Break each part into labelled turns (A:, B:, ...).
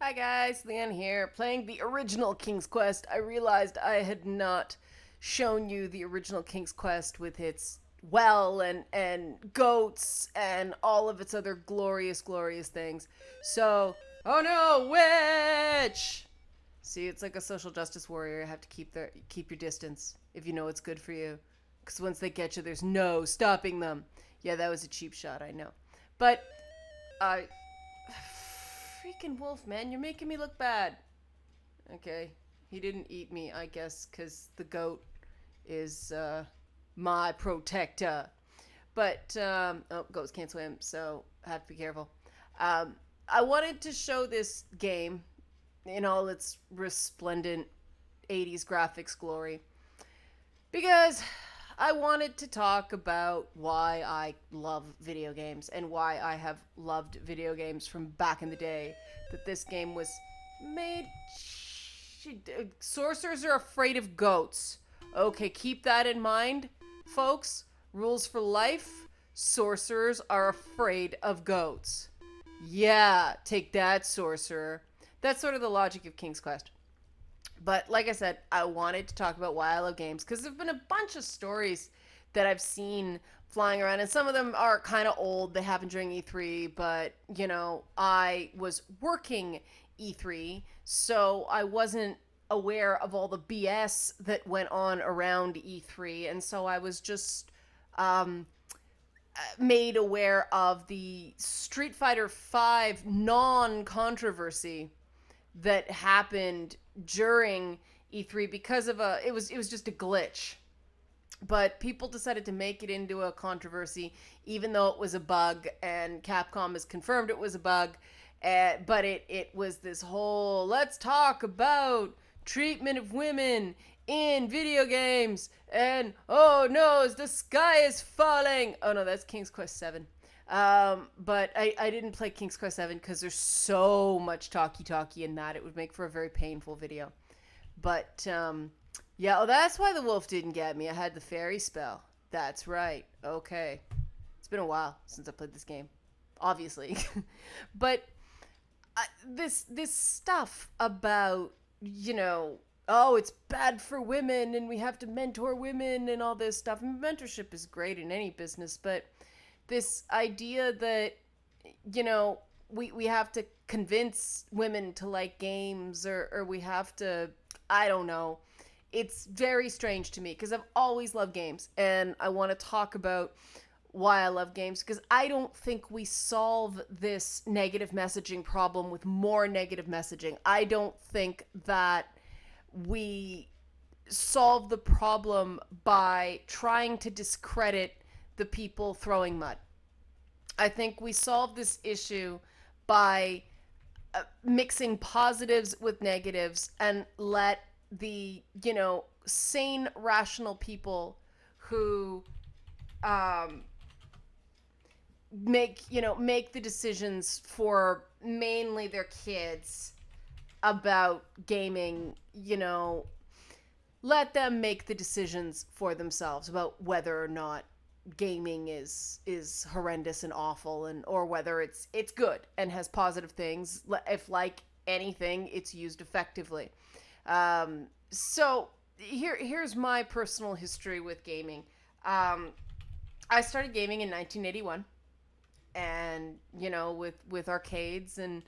A: Hi guys, Liana here, playing the original King's Quest. I realized I had not shown you the original King's Quest with its well and goats and all of its other glorious, glorious things. So, oh no, witch! See, it's like a social justice warrior. You have to keep your distance if you know what's good for you, because once they get you, there's no stopping them. Yeah, that was a cheap shot, I know, but I freaking wolf, man, you're making me look bad. Okay, he didn't eat me, I guess, because the goat is my protector. But, oh, goats can't swim, so I have to be careful. I wanted to show this game in all its resplendent 80s graphics glory because I wanted to talk about why I love video games and why I have loved video games from back in the day. That this game was made. Sorcerers are afraid of goats. Okay, keep that in mind, folks. Rules for life: sorcerers are afraid of goats. Yeah, take that, sorcerer. That's sort of the logic of King's Quest. But like I said, I wanted to talk about why I love games because there've been a bunch of stories that I've seen flying around, and some of them are kind of old. They happened during E3, but I was working E3, so I wasn't aware of all the BS that went on around E3, and so I was just um, made aware of the Street Fighter V non-controversy that happened during E3 because of it was just a glitch. But people decided to make it into a controversy, even though it was a bug, and Capcom has confirmed it was a bug. But it was this whole let's talk about treatment of women in video games, and oh no, the sky is falling. Oh no, that's King's Quest 7. But I didn't play King's Quest 7 because there's so much talkie in that. It would make for a very painful video. But, yeah, oh, that's why the wolf didn't get me. I had the fairy spell. That's right. Okay. It's been a while since I played this game, obviously. But this stuff about, oh, it's bad for women and we have to mentor women and all this stuff. Mentorship is great in any business, but this idea that we have to convince women to like games, or we have to, I don't know, it's very strange to me because I've always loved games, and I want to talk about why I love games because I don't think we solve this negative messaging problem with more negative messaging. I don't think that we solve the problem by trying to discredit the people throwing mud. I think we solve this issue by mixing positives with negatives and let the, sane, rational people who make the decisions for mainly their kids about gaming, let them make the decisions for themselves about whether or not gaming is horrendous and awful, and or whether it's good and has positive things, if like anything it's used effectively. So here's my personal history with gaming. I started gaming in 1981, and with arcades and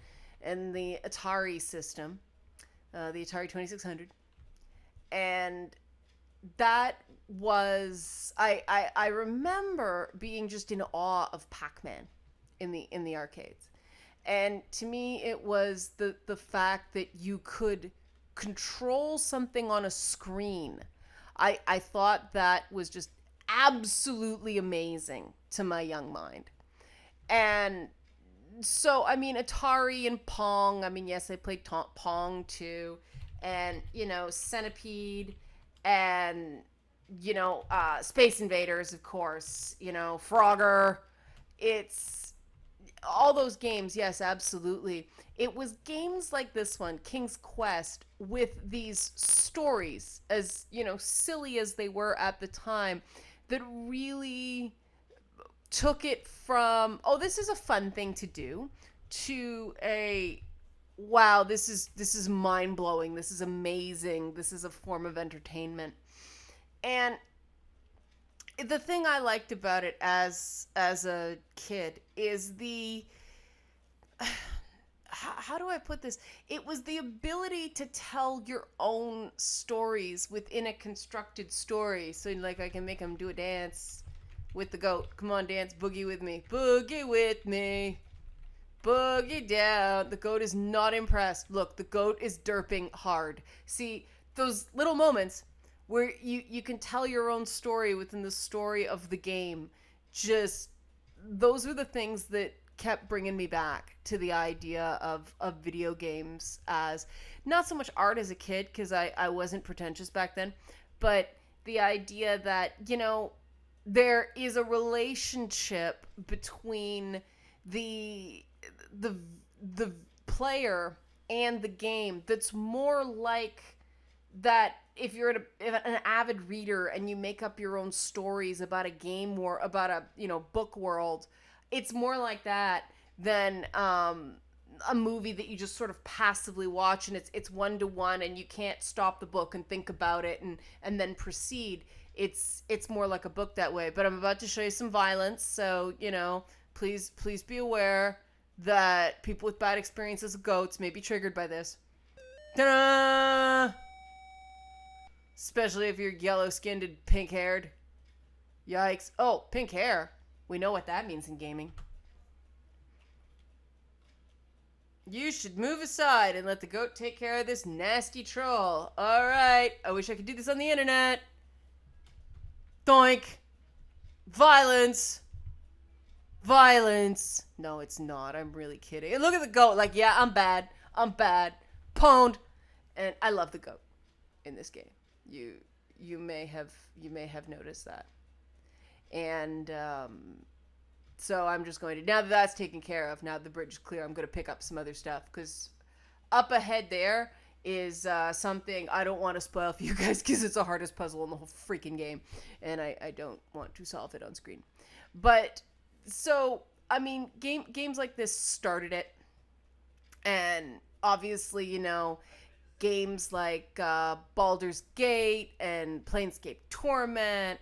A: the Atari system, the Atari 2600. And that was I remember being just in awe of Pac-Man in the arcades. And to me it was the fact that you could control something on a screen. I thought that was just absolutely amazing to my young mind. And so, I mean, Atari and Pong, I mean, yes, I played Pong too. And, Centipede, and, Space Invaders, of course, Frogger. It's all those games, yes, absolutely. It was games like this one, King's Quest, with these stories, as, silly as they were at the time, that really took it from, oh, this is a fun thing to do, to a, wow, this is mind-blowing. This is amazing. This is a form of entertainment. And the thing I liked about it as a kid is the how do I put this? It was the ability to tell your own stories within a constructed story. So, like, I can make them do a dance with the goat. Come on, dance, boogie with me. Boogie with me. Boogie down. The goat is not impressed. Look, the goat is derping hard. See, those little moments where you can tell your own story within the story of the game, just those are the things that kept bringing me back to the idea of video games as not so much art as a kid, because I wasn't pretentious back then, but the idea that, there is a relationship between the the the player and the game that's more like that if you're an avid reader and you make up your own stories about a game or about a book world, it's more like that than a movie that you just sort of passively watch and it's one to one and you can't stop the book and think about it and then proceed. It's more like a book that way. But I'm about to show you some violence, so please be aware that people with bad experiences with goats may be triggered by this. Ta-da! Especially if you're yellow-skinned and pink-haired. Yikes. Oh, pink hair. We know what that means in gaming. You should move aside and let the goat take care of this nasty troll. Alright. I wish I could do this on the internet. Doink. Violence. Violence. No, it's not. I'm really kidding. And look at the goat. Like, yeah, I'm bad. I'm bad. Pwned. And I love the goat in this game. You may have noticed that. And so I'm just going to, now that that's taken care of, now the bridge is clear, I'm going to pick up some other stuff, because up ahead there is something I don't want to spoil for you guys, because it's the hardest puzzle in the whole freaking game, and I don't want to solve it on screen. But so I mean, games like this started it, and obviously games like Baldur's Gate and Planescape Torment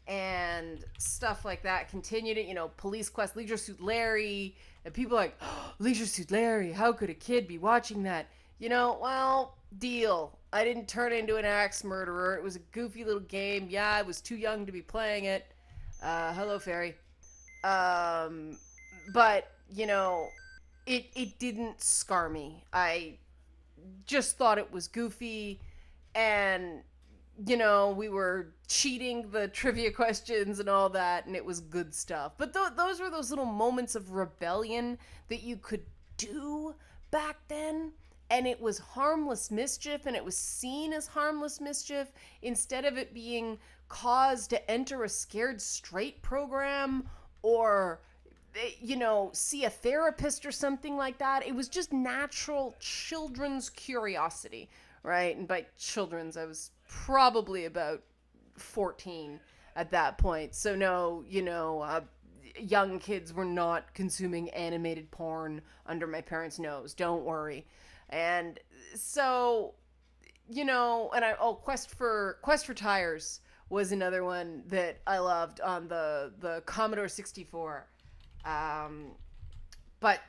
A: and stuff like that continued it. Police Quest, Leisure Suit Larry, and people are like, oh, Leisure Suit Larry, how could a kid be watching that? Well, deal. I didn't turn into an axe murderer. It was a goofy little game. Yeah, I was too young to be playing it. Hello, fairy. But it didn't scar me. I just thought it was goofy, and we were cheating the trivia questions and all that, and it was good stuff. But those were those little moments of rebellion that you could do back then, and it was harmless mischief, and it was seen as harmless mischief instead of it being cause to enter a scared straight program or see a therapist or something like that. It was just natural children's curiosity, right? And by children's, I was probably about 14 at that point. So no, young kids were not consuming animated porn under my parents' nose. Don't worry. And so, Quest for Tires was another one that I loved on the Commodore 64. But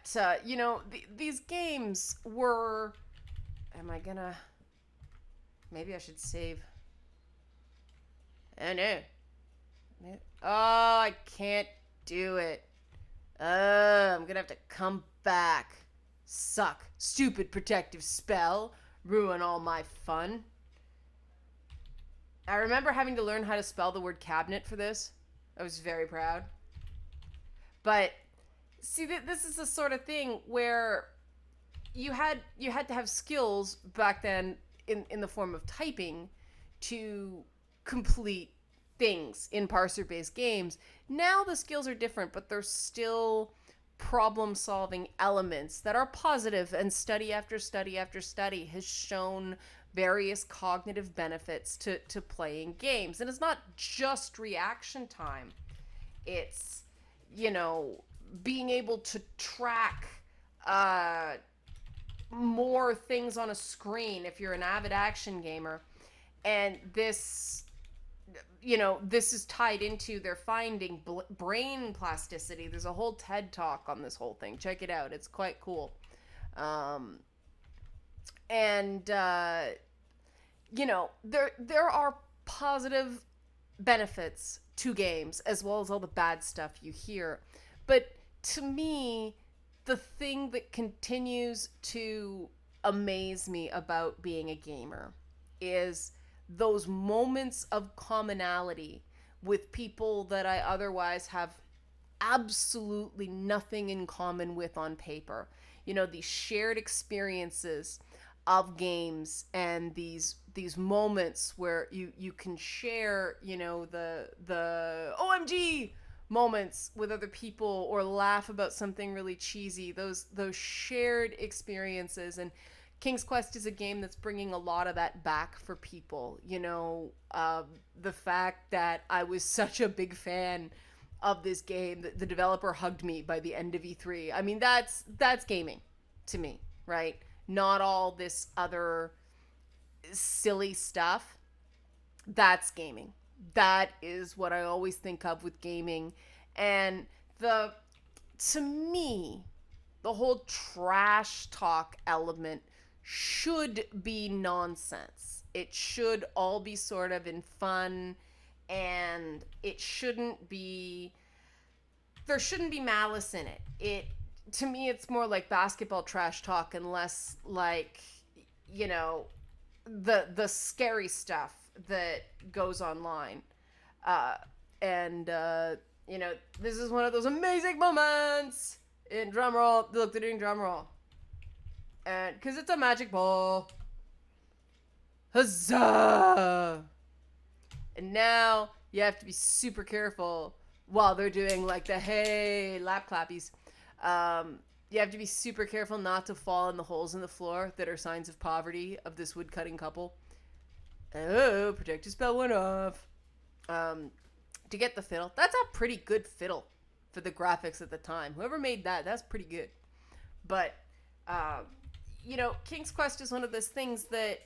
A: these games were, maybe I should save. Oh no. Oh, I can't do it. I'm gonna have to come back. Suck. Stupid protective spell. Ruin all my fun. I remember having to learn how to spell the word cabinet for this. I was very proud. But see, this is the sort of thing where you had to have skills back then in the form of typing to complete things in parser-based games. Now the skills are different, but there's still problem-solving elements that are positive, and study after study after study has shown various cognitive benefits to playing games. And it's not just reaction time. It's, being able to track more things on a screen if you're an avid action gamer. And this, this is tied into their finding brain plasticity. There's a whole TED talk on this whole thing. Check it out. It's quite cool. Um, and there are positive benefits to games as well as all the bad stuff you hear. But to me, the thing that continues to amaze me about being a gamer is those moments of commonality with people that I otherwise have absolutely nothing in common with on paper. These shared experiences of games and these moments where you can share, the OMG moments with other people or laugh about something really cheesy. Those shared experiences. And King's Quest is a game that's bringing a lot of that back for people. The fact that I was such a big fan of this game that the developer hugged me by the end of E3. I mean, that's gaming to me, right? Not all this other silly stuff. That's gaming. That is what I always think of with gaming. And to me, the whole trash talk element should be nonsense. It should all be sort of in fun, and there shouldn't be malice in it. To me, it's more like basketball trash talk and less like, the scary stuff that goes online. And this is one of those amazing moments in drumroll. Look, they're doing drumroll. And because it's a magic ball. Huzzah! And now you have to be super careful while they're doing like the hey lap clappies. You have to be super careful not to fall in the holes in the floor that are signs of poverty of this woodcutting couple. Oh, protective spell went off. To get the fiddle. That's a pretty good fiddle for the graphics at the time. Whoever made that's pretty good. But, King's Quest is one of those things that,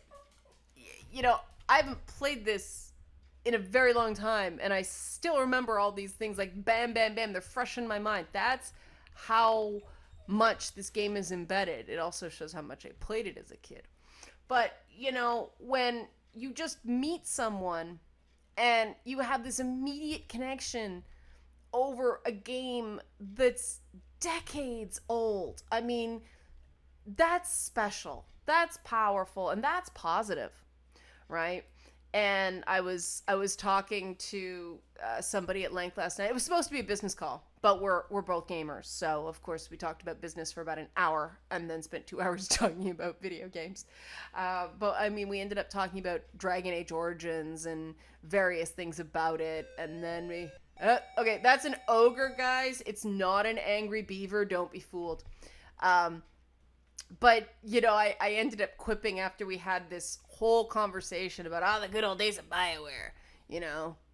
A: I haven't played this in a very long time, and I still remember all these things like bam, bam, bam. They're fresh in my mind. That's how much this game is embedded. It also shows how much I played it as a kid. But, when you just meet someone and you have this immediate connection over a game that's decades old, I mean, that's special. That's powerful, and that's positive, right? And I was talking to somebody at length last night. It was supposed to be a business call, but we're both gamers, so of course we talked about business for about an hour and then spent 2 hours talking about video games. But I mean, we ended up talking about Dragon Age Origins and various things about it, and then we. Okay, that's an ogre, guys. It's not an angry beaver. Don't be fooled. But, I ended up quipping after we had this whole conversation about the good old days of BioWare.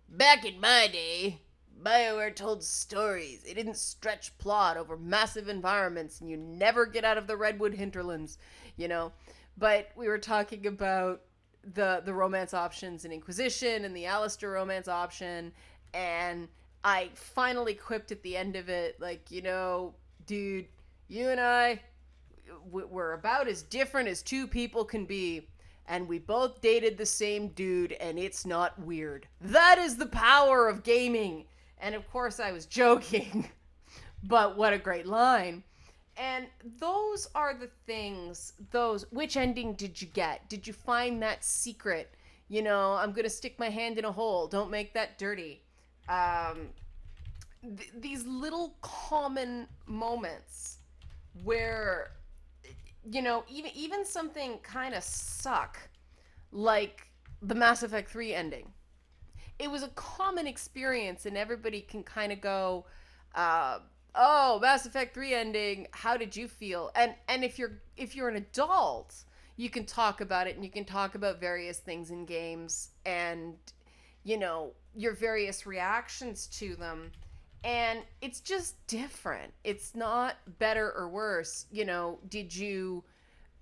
A: Back in my day, BioWare told stories. It didn't stretch plot over massive environments, and you never get out of the redwood hinterlands, But we were talking about the romance options in Inquisition and the Alistair romance option, and I finally quipped at the end of it, like, dude, you and I, we're about as different as two people can be, and we both dated the same dude, and it's not weird. That is the power of gaming. And of course I was joking, but what a great line. And those are the things, which ending did you get? Did you find that secret? I'm going to stick my hand in a hole. Don't make that dirty. These little common moments where, even something kind of suck, like the Mass Effect 3 ending. It was a common experience, and everybody can kind of go, oh, Mass Effect 3 ending, how did you feel? And if you're an adult, you can talk about it, and you can talk about various things in games and, your various reactions to them. And it's just different. It's not better or worse. Did you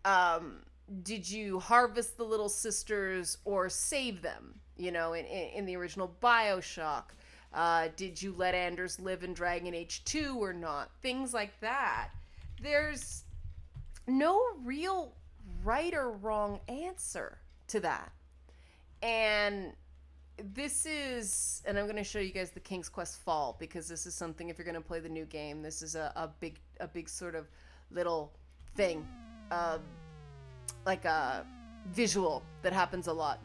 A: Um, did you harvest the little sisters or save them? In the original Bioshock. Did you let Anders live in Dragon Age 2 or not? Things like that. There's no real right or wrong answer to that. And and I'm going to show you guys the King's Quest Fall, because this is something, if you're going to play the new game, this is a big sort of little thing, like a visual that happens a lot.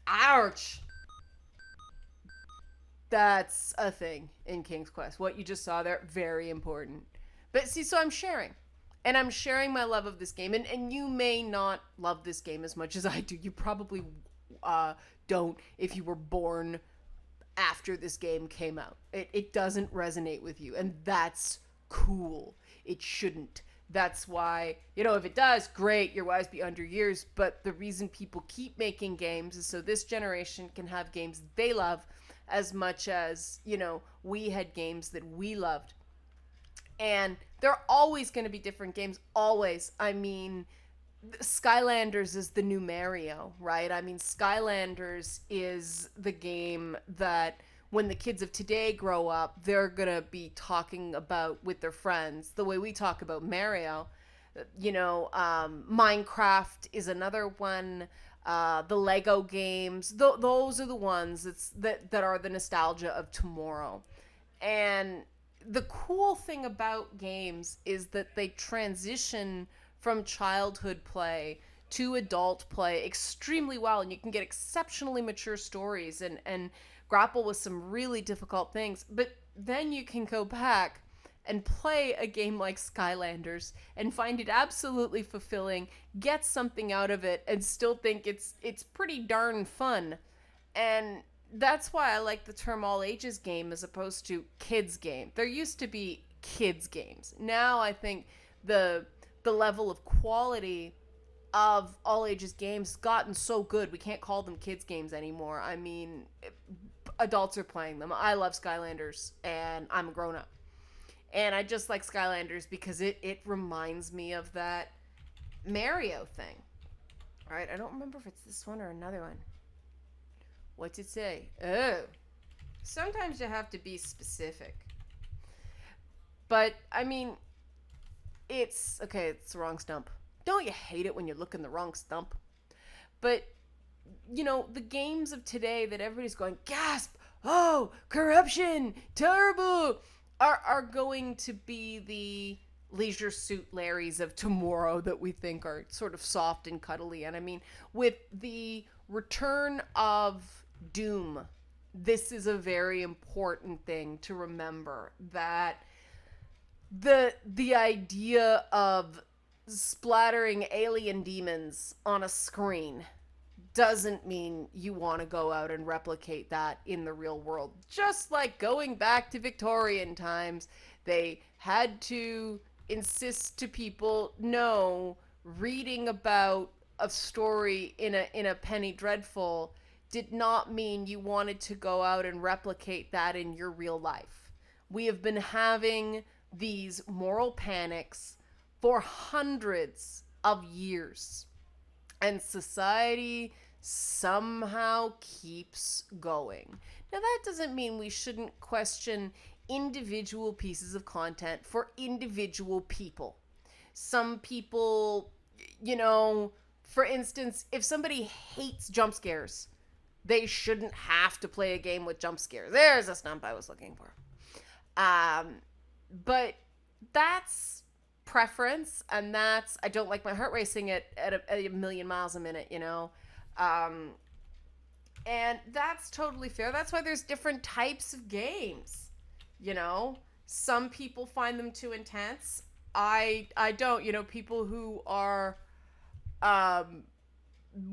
A: Ouch! That's a thing in King's Quest. What you just saw there, very important. But see, so I'm sharing. And I'm sharing my love of this game. And you may not love this game as much as I do. You probably don't if you were born after this game came out. It doesn't resonate with you. And that's cool. It shouldn't. That's why, if it does, great, your wives beyond your years. But the reason people keep making games is so this generation can have games they love as much as, we had games that we loved. And there are always going to be different games, always. I mean, Skylanders is the new Mario, right? I mean, Skylanders is the game that when the kids of today grow up, they're going to be talking about with their friends the way we talk about Mario. Minecraft is another one. The Lego games, those are the ones that are the nostalgia of tomorrow. And the cool thing about games is that they transition from childhood play to adult play extremely well, and you can get exceptionally mature stories and grapple with some really difficult things. But then you can go back and play a game like Skylanders and find it absolutely fulfilling, get something out of it, and still think it's pretty darn fun. And that's why I like the term all ages game as opposed to kids game. There used to be kids games. Now I think the level of quality of all ages games gotten so good we can't call them kids games anymore. I mean, adults are playing them. I love Skylanders and I'm a grown up. And I just like Skylanders because it reminds me of that Mario thing. All right, I don't remember if it's this one or another one. What's it say? Oh. Sometimes you have to be specific. But, I mean, it's the wrong stump. Don't you hate it when you look in the wrong stump? But, the games of today that everybody's going, gasp, oh, corruption, terrible, are going to be the Leisure Suit Larrys of tomorrow that we think are sort of soft and cuddly. And I mean, with the return of Doom, this is a very important thing to remember, that the idea of splattering alien demons on a screen doesn't mean you want to go out and replicate that in the real world. Just like going back to Victorian times, they had to insist to people, no, reading about a story in a Penny Dreadful did not mean you wanted to go out and replicate that in your real life. We have been having these moral panics for hundreds of years. And society somehow keeps going. Now, that doesn't mean we shouldn't question individual pieces of content for individual people. Some people, for instance, if somebody hates jump scares, they shouldn't have to play a game with jump scares. There's a stump I was looking for. But that's preference, and that's, I don't like my heart racing at a million miles a minute, and that's totally fair. That's why there's different types of games, some people find them too intense. I don't, people who are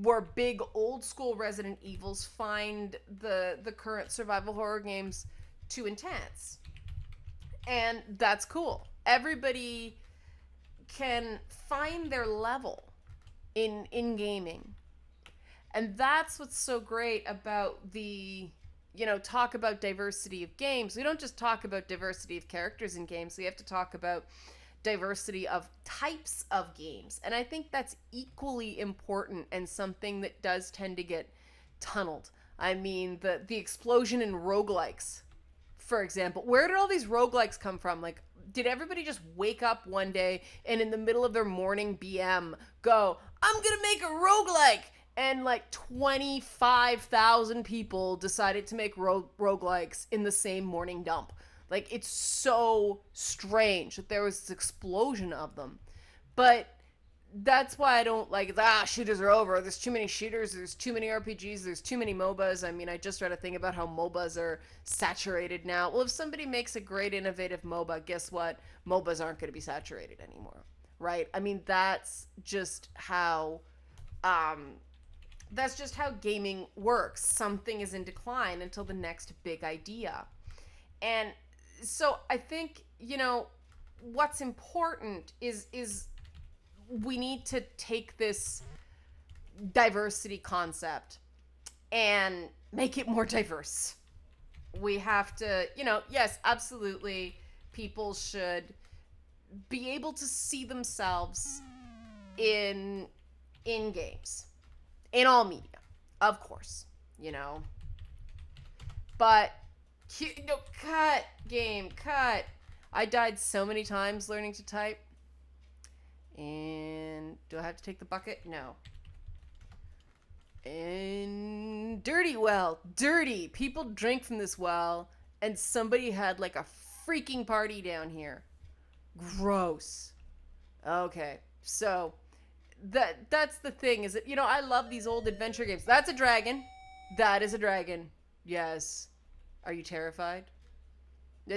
A: were big old school Resident Evils find the current survival horror games too intense, and that's cool. Everybody can find their level in gaming. And that's what's so great about the, talk about diversity of games. We don't just talk about diversity of characters in games. We have to talk about diversity of types of games. And I think that's equally important and something that does tend to get tunneled. I mean, the explosion in roguelikes, for example. Where did all these roguelikes come from? Like, did everybody just wake up one day and in the middle of their morning BM go, I'm gonna make a roguelike? And like 25,000 people decided to make roguelikes in the same morning dump. Like, it's so strange that there was this explosion of them. But that's why I don't like, shooters are over. There's too many shooters. There's too many RPGs. There's too many MOBAs. I mean, I just read a thing about how MOBAs are saturated now. Well, if somebody makes a great innovative MOBA, guess what? MOBAs aren't going to be saturated anymore, right? I mean, that's just how gaming works. Something is in decline until the next big idea. And so I think, what's important is we need to take this diversity concept and make it more diverse. We have to, yes, absolutely, people should be able to see themselves in games, in all media, of course, but cut, game, cut. I died so many times learning to type. And do I have to take the bucket? No. And dirty well. Dirty. People drink from this well, and somebody had like a freaking party down here. Gross. Okay. So that's the thing, is that, I love these old adventure games. That's a dragon. That is a dragon. Yes. Are you terrified?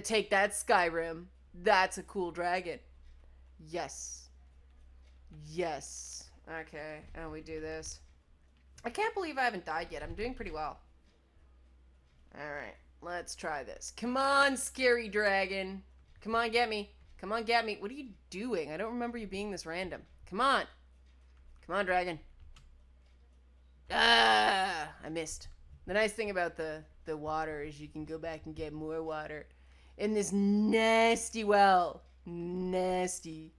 A: Take that, Skyrim. That's a cool dragon. Yes. Yes. Okay. And we do this. I can't believe I haven't died yet. I'm doing pretty well. Alright. Let's try this. Come on, scary dragon. Come on, get me. Come on, get me. What are you doing? I don't remember you being this random. Come on. Come on, dragon. I missed. The nice thing about the water is you can go back and get more water in this nasty well. Nasty.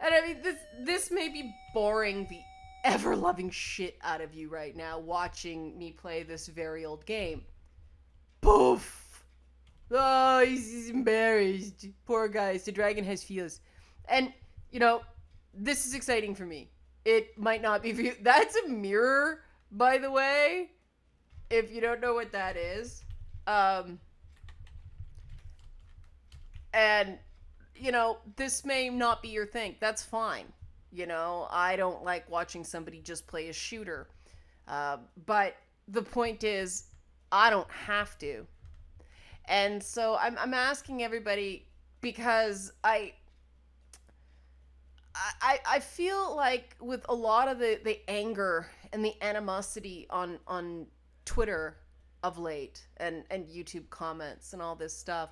A: And I mean, this may be boring the ever-loving shit out of you right now, watching me play this very old game. Poof! Oh, he's embarrassed. Poor guys, the dragon has feels. And, this is exciting for me. It might not be for you. That's a mirror, by the way, if you don't know what that is. And this may not be your thing. That's fine. I don't like watching somebody just play a shooter. But the point is, I don't have to. And so I'm asking everybody, because I feel like with a lot of the anger and the animosity on Twitter of late, and YouTube comments and all this stuff,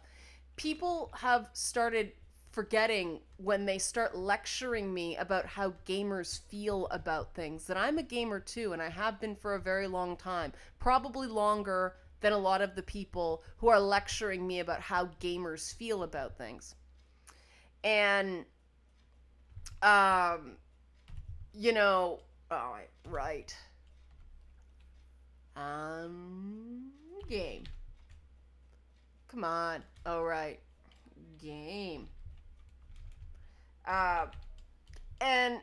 A: people have started forgetting, when they start lecturing me about how gamers feel about things, that I'm a gamer too, and I have been for a very long time, probably longer than a lot of the people who are lecturing me about how gamers feel about things. And right. Game. Come on. Oh, right. Game. And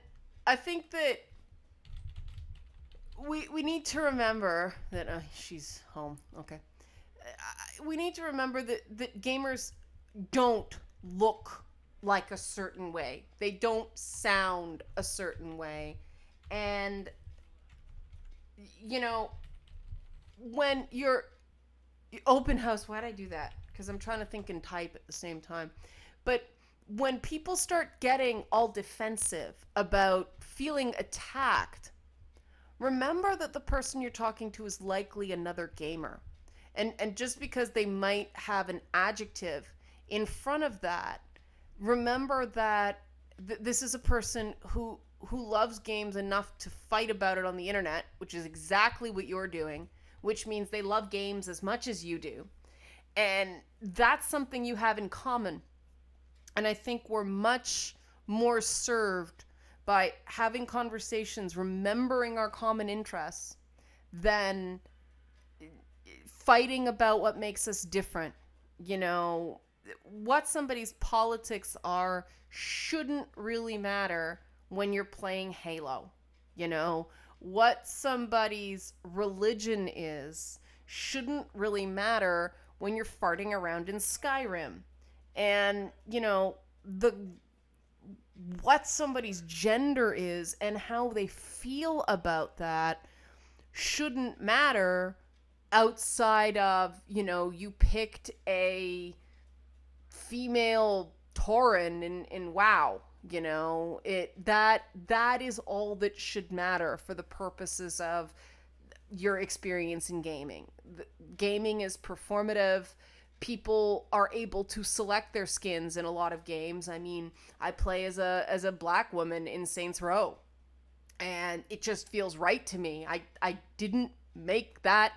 A: I think that we need to remember that she's home. Okay. We need to remember that gamers don't look like a certain way. They don't sound a certain way. And when you're open house, why'd I do that? Because I'm trying to think and type at the same time. But when people start getting all defensive about feeling attacked, remember that the person you're talking to is likely another gamer. And just because they might have an adjective in front of that, remember that this is a person who loves games enough to fight about it on the internet, which is exactly what you're doing, which means they love games as much as you do. And that's something you have in common. And I think we're much more served by having conversations, remembering our common interests, than fighting about what makes us different. You know, what somebody's politics are shouldn't really matter when you're playing Halo. You know, what somebody's religion is shouldn't really matter when you're farting around in Skyrim. And, you know, the what somebody's gender is and how they feel about that shouldn't matter outside of, you know, you picked a female Tauren in WoW. You know, that is all that should matter for the purposes of your experience in gaming. Gaming is performative. People are able to select their skins in a lot of games. I mean, I play as a black woman in Saints Row, and it just feels right to me. I didn't make that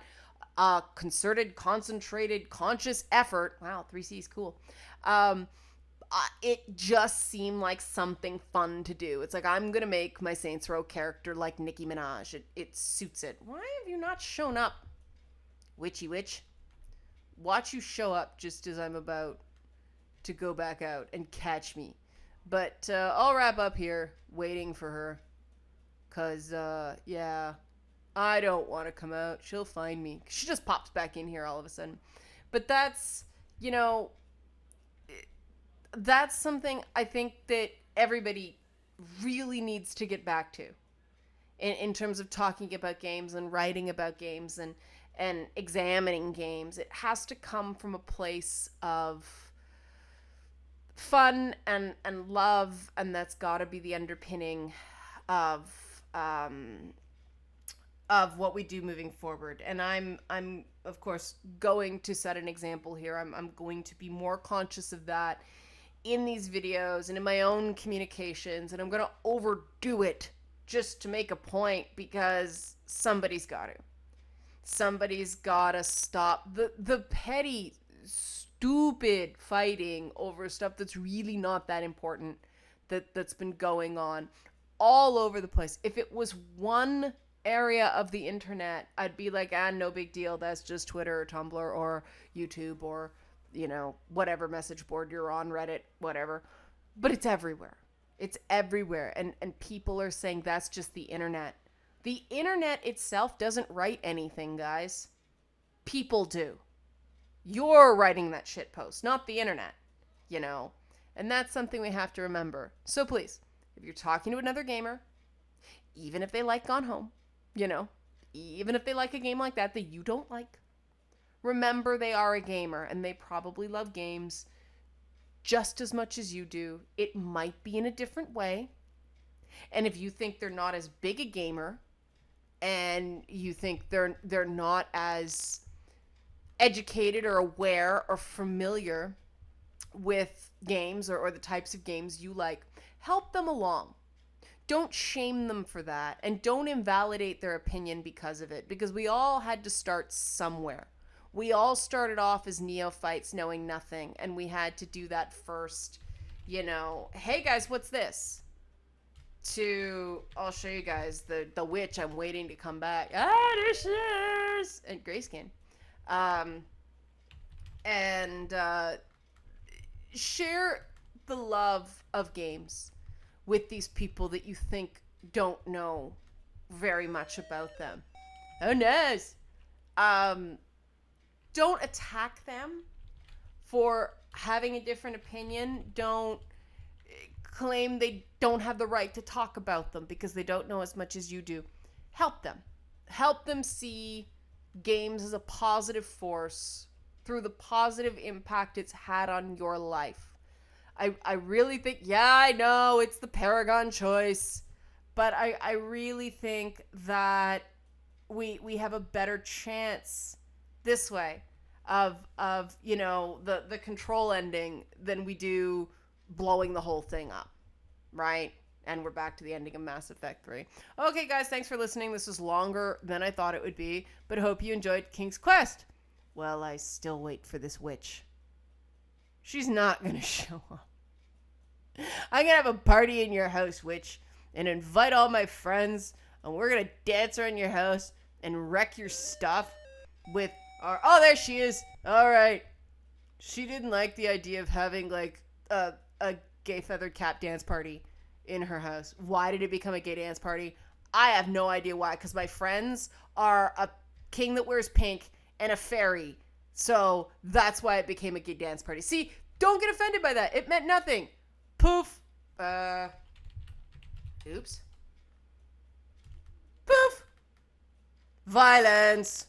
A: concerted, concentrated, conscious effort. Wow, 3C is cool. Um, it just seemed like something fun to do. It's like, I'm gonna make my Saints Row character like Nicki Minaj. It suits it. Why have you not shown up, witchy witch? Watch you show up just as I'm about to go back out and catch me. But I'll wrap up here, waiting for her. Cause yeah, I don't want to come out. She'll find me. She just pops back in here all of a sudden. But that's, you know, that's something I think that everybody really needs to get back to in terms of talking about games and writing about games and examining games. It has to come from a place of fun and love, and that's got to be the underpinning of what we do moving forward. And I'm of course going to set an example here. I'm going to be more conscious of that in these videos and in my own communications, and I'm going to overdo it just to make a point, because somebody's got to. Somebody's got to stop the petty, stupid fighting over stuff that's really not that important that's been going on all over the place. If it was one area of the internet, I'd be like, no big deal. That's just Twitter or Tumblr or YouTube or, you know, whatever message board you're on, Reddit, whatever. But it's everywhere. It's everywhere. And people are saying that's just the internet. The internet itself doesn't write anything, guys. People do. You're writing that shit post, not the internet, you know? And that's something we have to remember. So please, if you're talking to another gamer, even if they like Gone Home, you know, even if they like a game like that you don't like, remember they are a gamer and they probably love games just as much as you do. It might be in a different way. And if you think they're not as big a gamer and you think they're not as educated or aware or familiar with games or the types of games you like, help them along. Don't shame them for that, and don't invalidate their opinion because of it, because we all had to start somewhere. We all started off as neophytes knowing nothing, and we had to do that first. You know, hey guys, what's this? I'll show you guys the witch. I'm waiting to come back. There she is! And Grayskin. Share the love of games with these people that you think don't know very much about them. Oh, nice. Don't attack them for having a different opinion. Don't claim they don't have the right to talk about them because they don't know as much as you do. Help them. Help them see games as a positive force through the positive impact it's had on your life. I really think, yeah, I know it's the Paragon choice, but I really think that we have a better chance this way of you know, the control ending than we do blowing the whole thing up, right? And we're back to the ending of Mass Effect 3. Okay, guys, thanks for listening. This was longer than I thought it would be, but hope you enjoyed King's Quest. Well, I still wait for this witch. She's not gonna show up. I'm gonna have a party in your house, witch, and invite all my friends, and we're gonna dance around your house and wreck your stuff with our. Oh, there she is. All right. She didn't like the idea of having like a gay feathered cap dance party in her house. Why did it become a gay dance party? I have no idea why. Because my friends are a king that wears pink and a fairy. So that's why it became a gay dance party. See, don't get offended by that. It meant nothing. Poof. Oops. Poof. Violence.